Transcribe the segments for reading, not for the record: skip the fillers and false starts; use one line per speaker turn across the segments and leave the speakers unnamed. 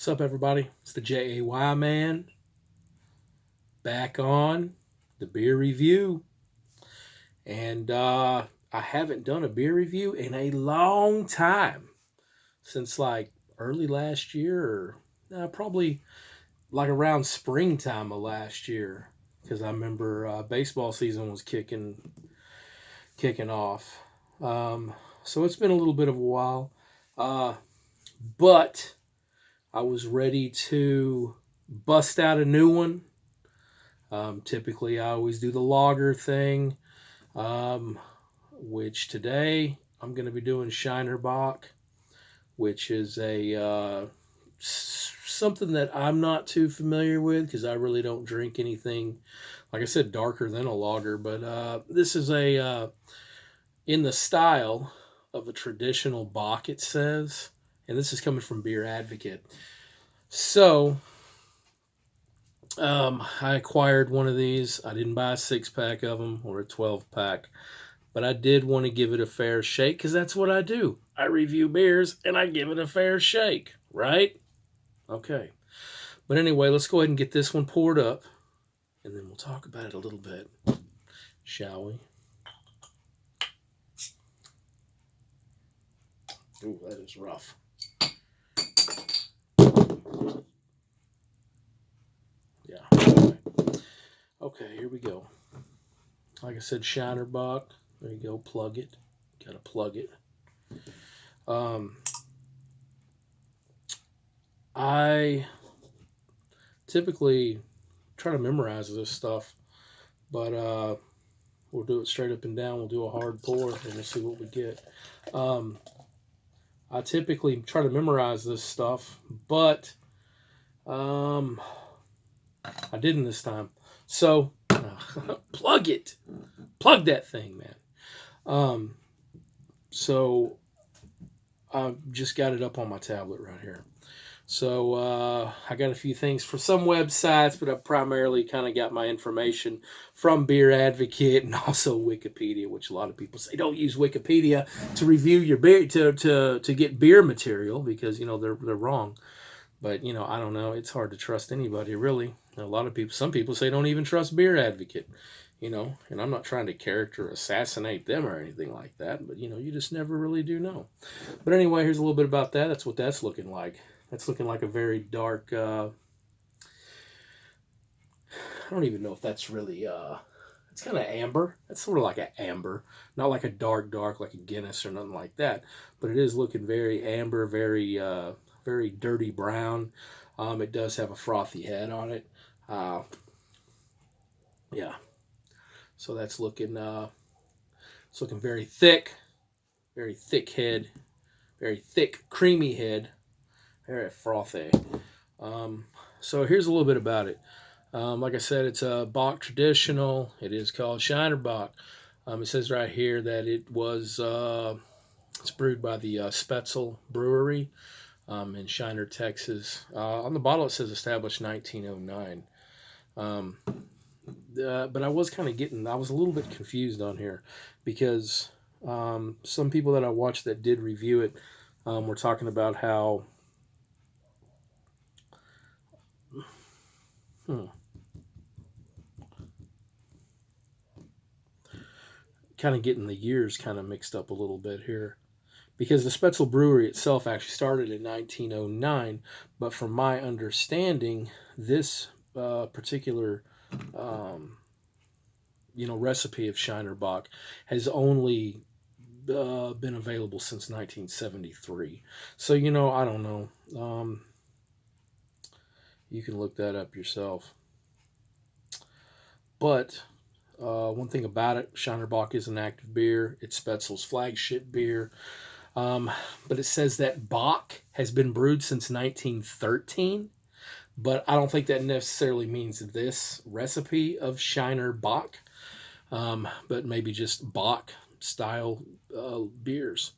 What's up, everybody? It's the JAY man back on the beer review. And I haven't done a beer review in a long time, since like early last year, or probably like around springtime of last year, because I remember baseball season was kicking off. So it's been a little bit of a while, but I was ready to bust out a new one. Typically, I always do the lager thing, which today I'm going to be doing Shiner Bock, which is a something that I'm not too familiar with because I really don't drink anything, like I said, darker than a lager. But this is a in the style of a traditional Bock, it says, and this is coming from Beer Advocate. So I acquired one of these. I didn't buy a 6-pack of them or a 12-pack, but I did want to give it a fair shake because that's what I do. I review beers and I give it a fair shake, right? Okay. But anyway, let's go ahead and get this one poured up, and then we'll talk about it a little bit, shall we? Ooh, that is rough. Yeah. Okay, here we go. Like I said, Shiner Bock. There you go. Plug it. Gotta plug it. I typically try to memorize this stuff, but we'll do it straight up and down. We'll do a hard pour, and we'll see what we get. I typically try to memorize this stuff, but I didn't this time. So plug it. Plug that thing, man. So I've just got it up on my tablet right here. So I got a few things for some websites, but I primarily kind of got my information from Beer Advocate and also Wikipedia, which a lot of people say don't use Wikipedia to review your beer to get beer material because they're wrong. But I don't know. It's hard to trust anybody really. Some people say don't even trust Beer Advocate. And I'm not trying to character assassinate them or anything like that, but you just never really do know. But anyway, here's a little bit about that. That's what that's looking like. That's looking like a very dark, I don't even know if that's really, it's kind of amber. It's sort of like an amber, not like a dark like a Guinness or nothing like that, but it is looking very amber, very, very dirty brown. It does have a frothy head on it. Yeah. So that's looking, it's looking very thick head, very thick, creamy head. Very frothy. So here's a little bit about it. Like I said, it's a Bock traditional. It is called Shiner Bock. It says right here that it was it's brewed by the Spetzel Brewery in Shiner, Texas. On the bottle it says established 1909. But I was a little bit confused on here because some people that I watched that did review it were talking about how kind of getting the years kind of mixed up a little bit here because the Spetzel Brewery itself actually started in 1909, but from my understanding, this particular recipe of Shiner Bock has only been available since 1973. So I don't know. You can look that up yourself. But one thing about it, Shiner Bock is an active beer. It's Spetzel's flagship beer. But it says that Bock has been brewed since 1913. But I don't think that necessarily means this recipe of Shiner Bock. But maybe just Bock style beers.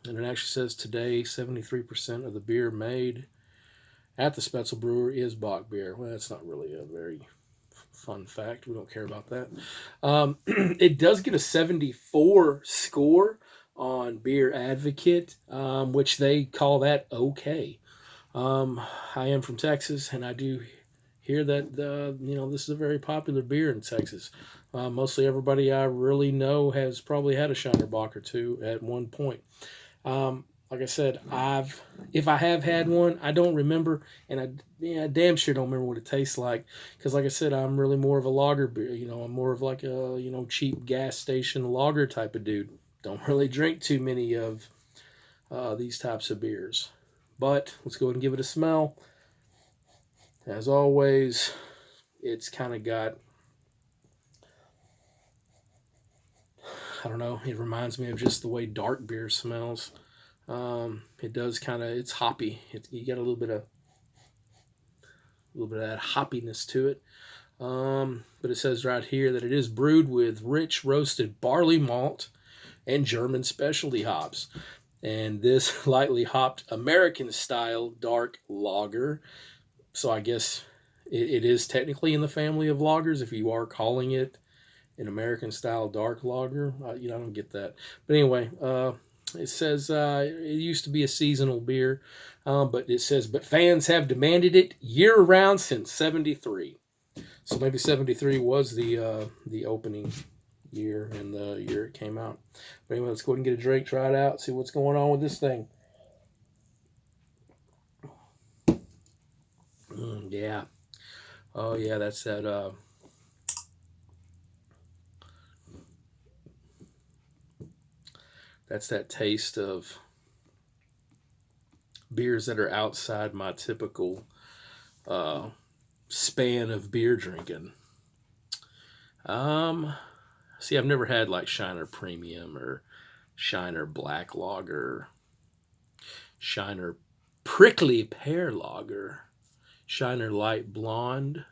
And it actually says today 73% of the beer made at the Spetzel Brewery is Bock beer. Well, that's not really a very fun fact. We don't care about that. It does get a 74 score on Beer Advocate, which they call that okay. I am from Texas, and I do hear that this is a very popular beer in Texas. Mostly everybody I really know has probably had a Shiner Bock or two at one point. Like I said, if I have had one, I don't remember, and damn sure don't remember what it tastes like. Because like I said, I'm really more of a lager beer. I'm more of like a cheap gas station lager type of dude. Don't really drink too many of these types of beers. But let's go ahead and give it a smell. As always, it's kind of got, I don't know, it reminds me of just the way dark beer smells. It does kind of, it's hoppy. You got a little bit of that hoppiness to it. But it says right here that it is brewed with rich roasted barley malt and German specialty hops. And this lightly hopped American style dark lager. So I guess it is technically in the family of lagers if you are calling it an American style dark lager. I don't get that. But anyway, it says it used to be a seasonal beer, but it says, but fans have demanded it year round since '73. So maybe '73 was the opening year and the year it came out. But anyway, let's go ahead and get a drink, try it out, see what's going on with this thing. Yeah. Oh yeah, that's that. That's that taste of beers that are outside my typical span of beer drinking. See, I've never had like Shiner Premium or Shiner Black Lager, Shiner Prickly Pear Lager, Shiner Light Blonde.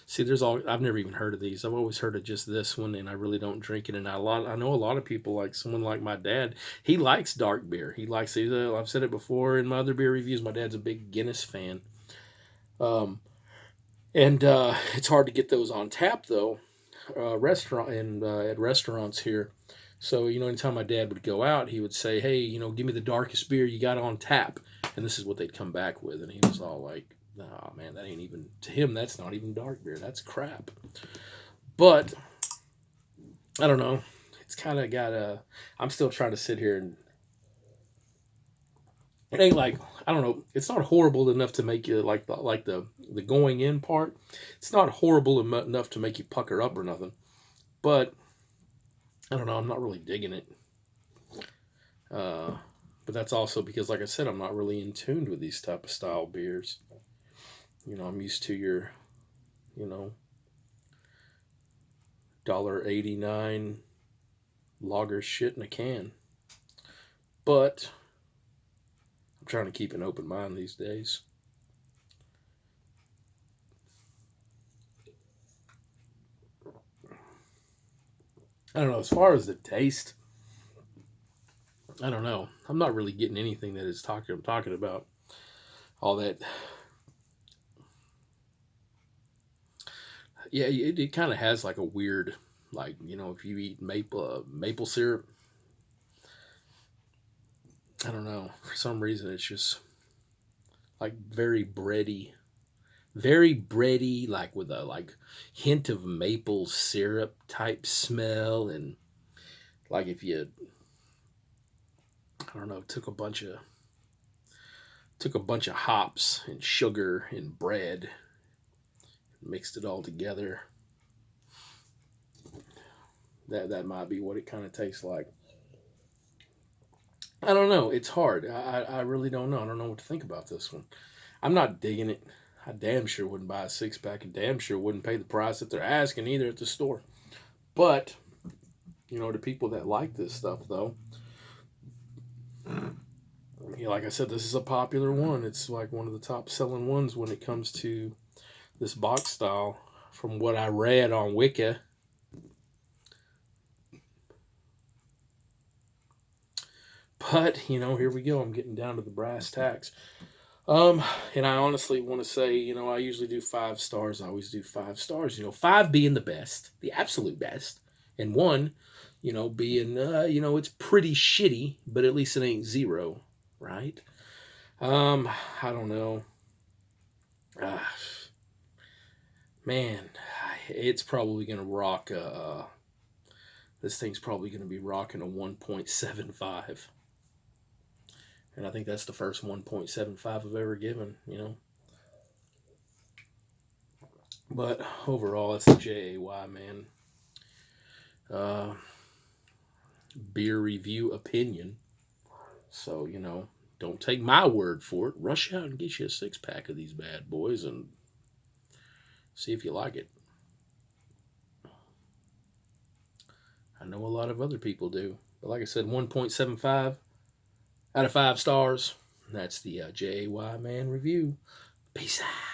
See, I've never even heard of these. I've always heard of just this one, and I really don't drink it. And I know a lot of people, like someone like my dad, he likes dark beer. I've said it before in my other beer reviews, my dad's a big Guinness fan. And it's hard to get those on tap though, at restaurants here. So anytime my dad would go out, he would say, "Hey, give me the darkest beer you got on tap," and this is what they'd come back with, and he was all like, "Nah, man, that ain't even to him. That's not even dark beer. That's crap." But I don't know. It's kind of got a. I'm still trying to sit here and it ain't like, I don't know. It's not horrible enough to make you like the going in part. It's not horrible enough to make you pucker up or nothing. But I don't know. I'm not really digging it. But that's also because, like I said, I'm not really in tune with these type of style beers. I'm used to your, $1.89 lager shit in a can. But I'm trying to keep an open mind these days. I don't know. As far as the taste, I don't know. I'm not really getting anything that I'm talking about. All that. Yeah, it kind of has like a weird, like, if you eat maple syrup, I don't know. For some reason, it's just like very bready, like with a like hint of maple syrup type smell, and like if you, I don't know, took a bunch of hops and sugar and bread, mixed it all together. That might be what it kind of tastes like. I don't know. It's hard. I really don't know. I don't know what to think about this one. I'm not digging it. I damn sure wouldn't buy a 6-pack and damn sure wouldn't pay the price that they're asking either at the store. But, the people that like this stuff, though, like I said, this is a popular one. It's like one of the top selling ones when it comes to this box style, from what I read on Wiki. But, here we go. I'm getting down to the brass tacks. And I honestly want to say, I usually do 5 stars. I always do 5 stars. 5 being the best, the absolute best, and 1, being, it's pretty shitty, but at least it ain't zero, right? I don't know. Uh, Man, it's probably going to rock. This thing's probably going to be rocking a 1.75. And I think that's the first 1.75 I've ever given. But overall, it's the JAY, man. Beer review opinion. So, don't take my word for it. Rush out and get you a 6-pack of these bad boys and see if you like it. I know a lot of other people do. But like I said, 1.75 out of 5 stars. That's the JAY man review. Peace out.